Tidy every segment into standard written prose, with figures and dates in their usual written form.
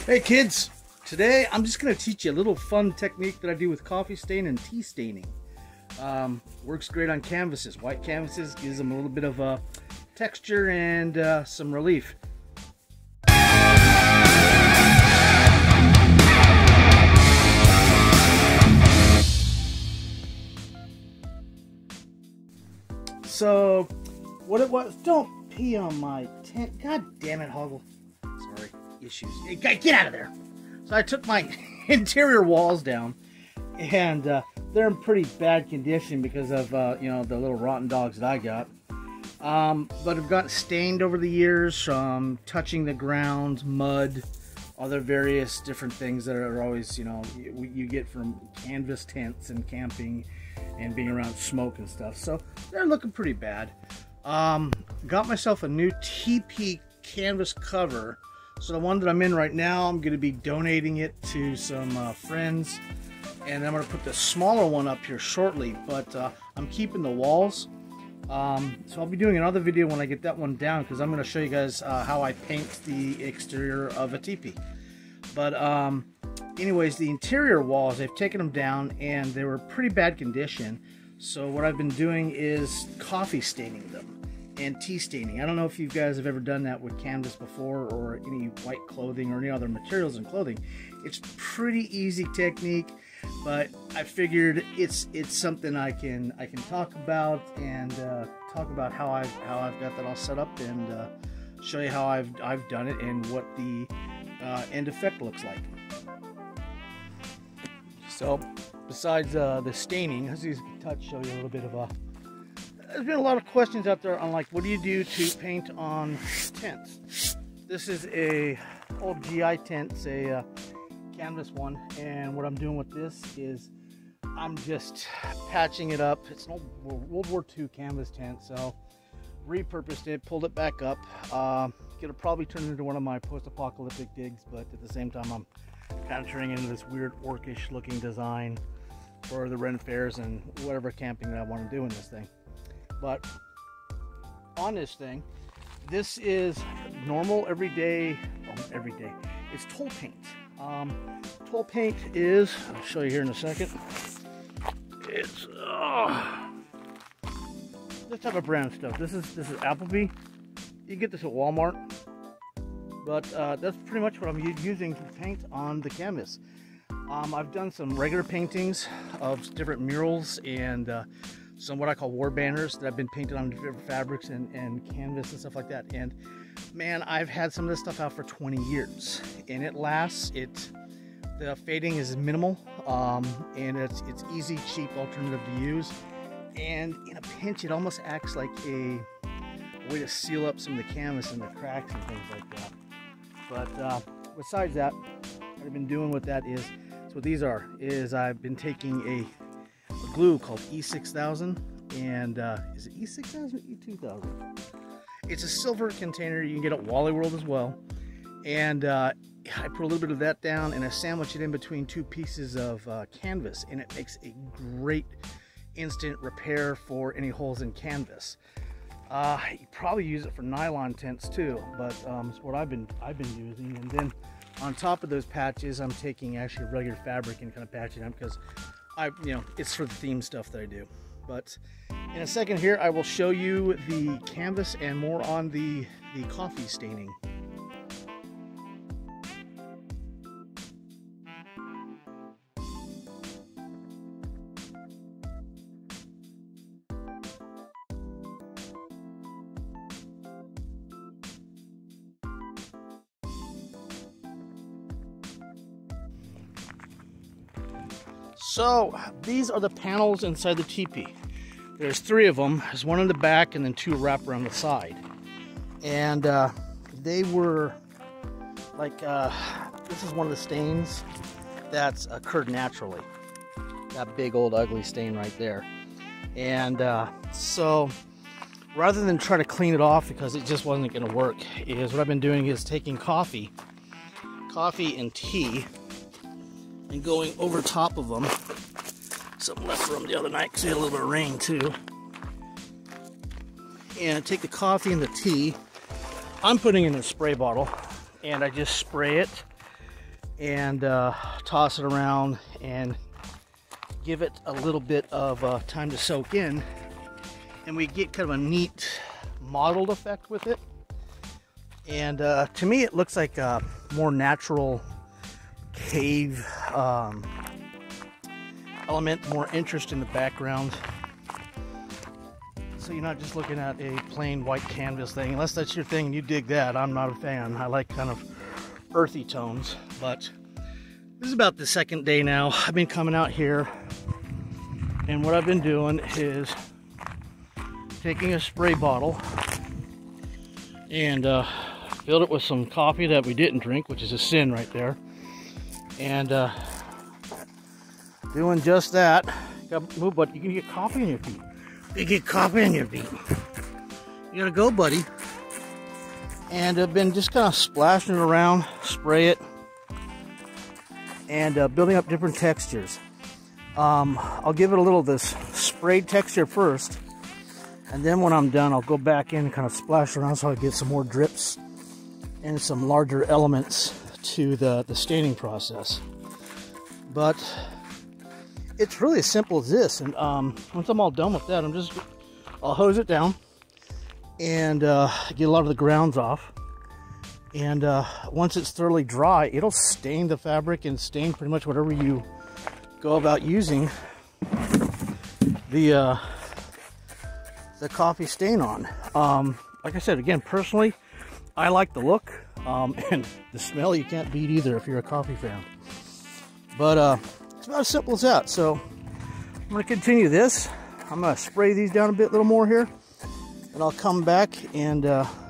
Hey kids, today I'm just going to teach you a little fun technique that I do with coffee stain and tea staining. Works great on canvases. White canvases gives them a little bit of texture and some relief. So, what it was, don't pee on my tent. God damn it, Hoggle. Sorry, issues. Hey, get out of there. So I took my interior walls down, and they're in pretty bad condition because of, you know, the little rotten dogs that I got. But have gotten stained over the years from touching the ground, mud, other various different things that are always, you know, you get from canvas tents and camping and being around smoke and stuff. So they're looking pretty bad. Got myself a new TP canvas cover. So the one that I'm in right now, I'm going to be donating it to some friends. And I'm going to put the smaller one up here shortly. But I'm keeping the walls. So I'll be doing another video when I get that one down, because I'm going to show you guys how I paint the exterior of a teepee. But anyways, the interior walls, I've taken them down and they were pretty bad condition. So what I've been doing is coffee staining them and tea staining. I don't know if you guys have ever done that with canvas before, or any white clothing or any other materials in clothing. It's pretty easy technique, but I figured it's something I can talk about, and talk about how I've got that all set up, and show you how I've done it and what the end effect looks like. So besides the staining, let's use touch, show you a little bit of there's been a lot of questions out there on, like, what do you do to paint on tents? This is a old GI tent, it's a canvas one, and what I'm doing with this is I'm just patching it up. It's an old World War II canvas tent, so repurposed it, pulled it back up. Gonna probably turn it into one of my post-apocalyptic digs, but at the same time I'm kind of turning it into this weird orcish looking design for the Ren fairs and whatever camping that I want to do in this thing. But on this thing, this is normal everyday. It's toll paint. Toll paint is, I'll show you here in a second. It's this type of brand stuff. This is Applebee. You can get this at Walmart. But that's pretty much what I'm using to paint on the canvas. I've done some regular paintings of different murals and some what I call war banners that have been painted on different fabrics and canvas and stuff like that. And man, I've had some of this stuff out for 20 years, and it lasts. The fading is minimal, and it's easy, cheap alternative to use. And in a pinch, it almost acts like a way to seal up some of the canvas and the cracks and things like that. But besides that, what I've been doing with that is, so what these are, is I've been taking a glue called E6000, and is it E6000 or E2000? It's a silver container. You can get it at Wally World as well. And I put a little bit of that down, and I sandwich it in between two pieces of canvas, and it makes a great instant repair for any holes in canvas. You probably use it for nylon tents too, but it's what I've been using. And then on top of those patches, I'm taking actually regular fabric and kind of patching them, because it's for the theme stuff that I do. But in a second here, I will show you the canvas and more on the coffee staining. So these are the panels inside the teepee. There's 3 of them. There's one in the back and then 2 wrapped around the side. And they were like, this is one of the stains that's occurred naturally. That big old ugly stain right there. And so rather than try to clean it off because it just wasn't going to work, is what I've been doing is taking coffee and tea, and going over top of them. Something left from the other night because we had a little bit of rain too. And I take the coffee and the tea. I'm putting it in a spray bottle, and I just spray it and toss it around and give it a little bit of time to soak in, and we get kind of a neat mottled effect with it. And to me it looks like a more natural cave element, more interest in the background. So you're not just looking at a plain white canvas thing, unless that's your thing and you dig that. I'm not a fan. I like kind of earthy tones. But this is about the second day now. I've been coming out here, and what I've been doing is taking a spray bottle and filled it with some coffee that we didn't drink, which is a sin right there, and doing just that. You gotta move, but you can get coffee in your feet. You get coffee in your feet. You gotta go, buddy. And I've been just kind of splashing it around, spray it, and building up different textures. I'll give it a little of this sprayed texture first, and then when I'm done, I'll go back in and kind of splash around so I get some more drips and some larger elements to the staining process. But it's really as simple as this. And once I'm all done with that, I'll hose it down and get a lot of the grounds off. And once it's thoroughly dry, it'll stain the fabric and stain pretty much whatever you go about using the coffee stain on. Like I said, again, personally, I like the look, and the smell you can't beat either if you're a coffee fan. But it's about as simple as that. So I'm going to continue this. I'm going to spray these down a little more here, and I'll come back and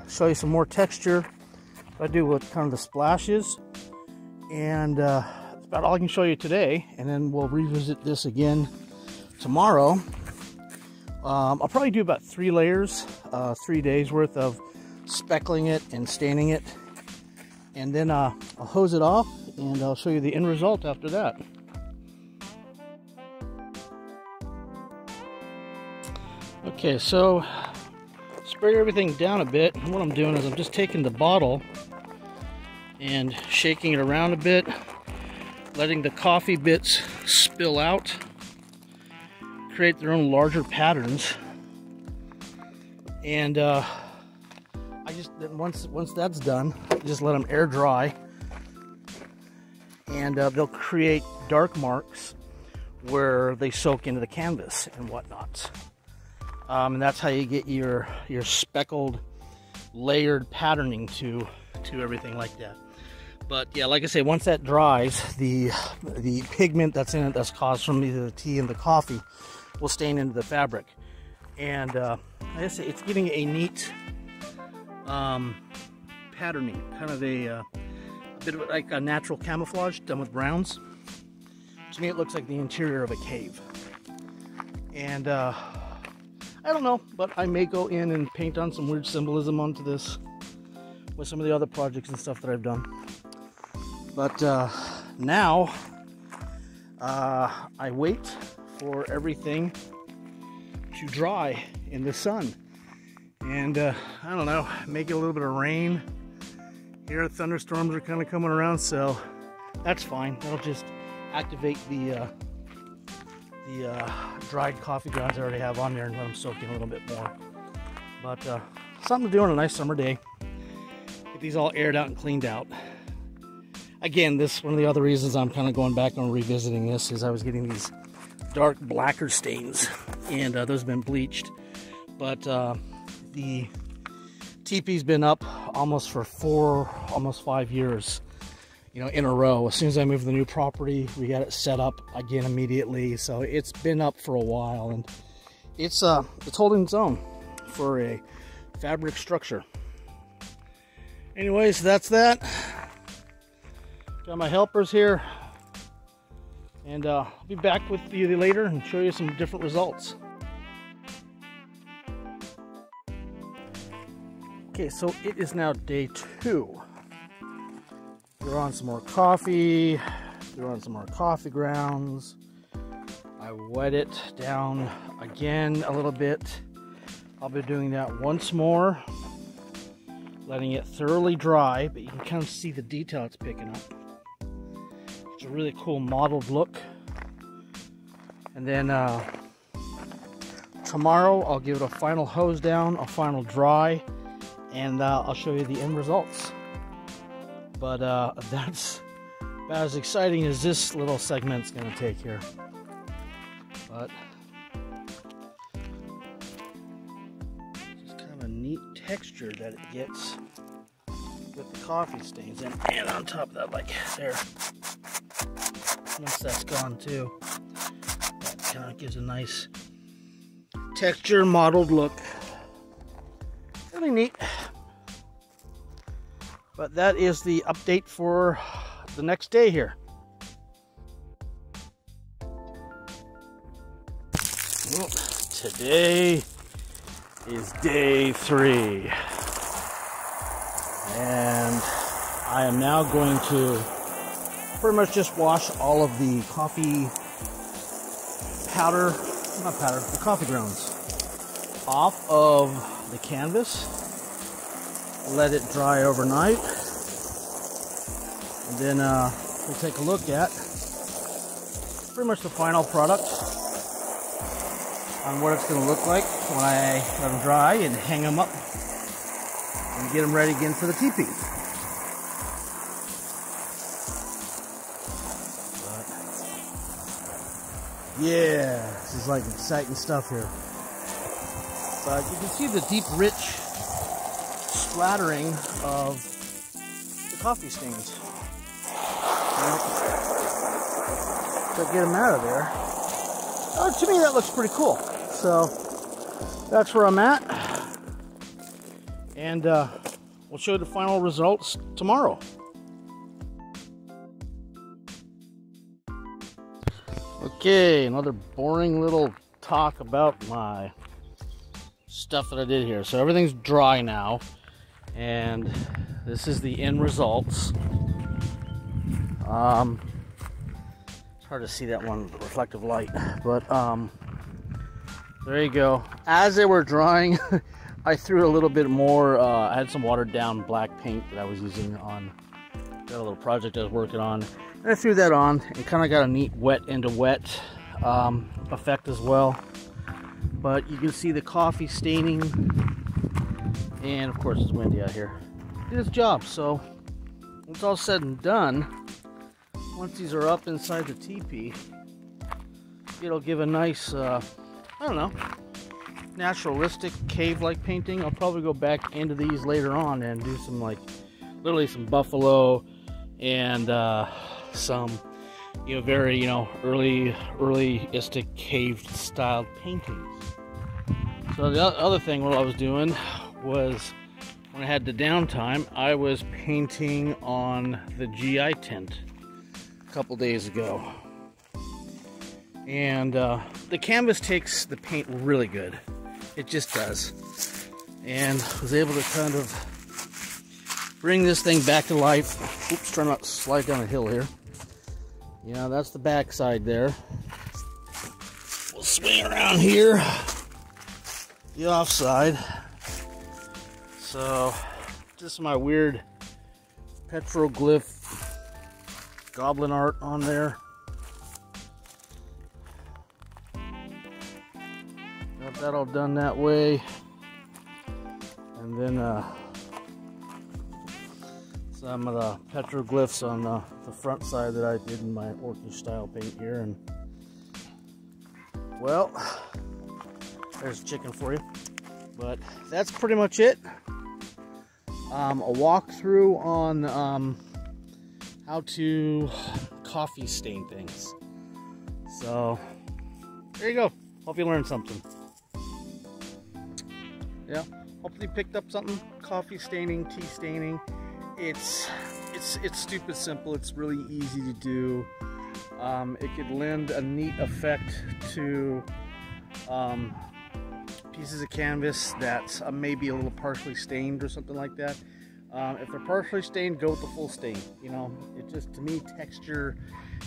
show you some more texture. I do with kind of the splashes, and that's about all I can show you today. And then we'll revisit this again tomorrow. I'll probably do about 3 layers, 3 days worth of speckling it and staining it, and then I'll hose it off, and I'll show you the end result after that. Okay, so spray everything down a bit. And what I'm doing is I'm just taking the bottle and shaking it around a bit, letting the coffee bits spill out, create their own larger patterns. And once that's done, just let them air dry, and they'll create dark marks where they soak into the canvas and whatnot. And that's how you get your speckled, layered patterning to everything like that. But yeah, like I say, once that dries, the pigment that's in it, that's caused from either the tea and the coffee, will stain into the fabric. And like I say, it's getting a neat patterning, kind of a bit of like a natural camouflage done with browns. To me, it looks like the interior of a cave. And I don't know, but I may go in and paint on some weird symbolism onto this with some of the other projects and stuff that I've done. But now I wait for everything to dry in the sun. And I don't know, make it a little bit of rain. Here thunderstorms are kind of coming around, so that's fine. That'll just activate the dried coffee grounds I already have on there and let them soak in a little bit more. But something to do on a nice summer day. Get these all aired out and cleaned out. Again, this one of the other reasons I'm kind of going back and revisiting this is I was getting these dark blacker stains, and those have been bleached. But the teepee's been up almost for almost 5 years, you know, in a row. As soon as I moved to the new property, we got it set up again immediately. So it's been up for a while, and it's holding its own for a fabric structure. Anyways, that's that. Got my helpers here, and I'll be back with you later and show you some different results. Okay, so it is now day 2. Throw on some more coffee, throw on some more coffee grounds. I wet it down again a little bit. I'll be doing that once more, letting it thoroughly dry, but you can kind of see the detail it's picking up. really cool mottled look. And then tomorrow I'll give it a final hose down, a final dry, and I'll show you the end results. But that's about as exciting as this little segment's going to take here. But it's kind of a neat texture that it gets with the coffee stains, and on top of that, like there, once that's gone too, that kind of gives a nice texture, mottled look. Really neat. But that is the update for the next day here. Well, today is day 3. And I am now going to pretty much just wash all of the coffee powder, not powder, the coffee grounds off of the canvas. Let it dry overnight. And then we'll take a look at pretty much the final product on what it's going to look like when I let them dry and hang them up and get them ready again for the teepee. But yeah, this is like exciting stuff here. But you can see the deep, rich splattering of the coffee stains. So get them out of there. Oh, to me that looks pretty cool. So that's where I'm at. And we'll show you the final results tomorrow. Okay, another boring little talk about my stuff that I did here. So everything's dry now, and this is the end results. It's hard to see that one with the reflective light, but there you go. As they were drying, I threw a little bit more. I had some watered down black paint that I was using on got a little project I was working on, and I threw that on and kind of got a neat wet into wet effect as well. But you can see the coffee staining, and of course it's windy out here. Did its job. So when it's all said and done, once these are up inside the teepee, it'll give a nice, I don't know, naturalistic cave-like painting. I'll probably go back into these later on and do some, like, literally some buffalo and some, you know, very, you know, earlyistic cave-styled paintings. So the other thing what I was doing was, when I had the downtime, I was painting on the GI tent a couple days ago. And the canvas takes the paint really good. It just does. And was able to kind of bring this thing back to life. Oops, try not to slide down a hill here. Yeah, that's the back side there. We'll swing around here. The off side. So, just my weird petroglyph goblin art on there. Got that all done that way. And then some of the petroglyphs on the front side that I did in my orchid style paint here. And well, there's chicken for you. But that's pretty much it. A walkthrough on how to coffee stain things. So there you go. Hope you learned something. Yeah, hopefully you picked up something. Coffee staining, tea staining. It's stupid simple. It's really easy to do. It could lend a neat effect to pieces of canvas that may be a little partially stained or something like that. If they're partially stained, go with the full stain. You know, it just, to me, texture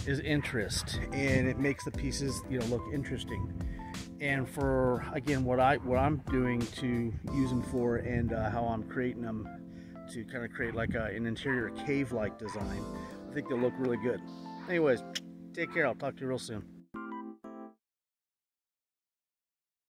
is interest, and it makes the pieces, you know, look interesting. And for, again, what I'm doing to use them for, and how I'm creating them to kind of create like an interior cave-like design, I think they'll look really good. Anyways, take care. I'll talk to you real soon.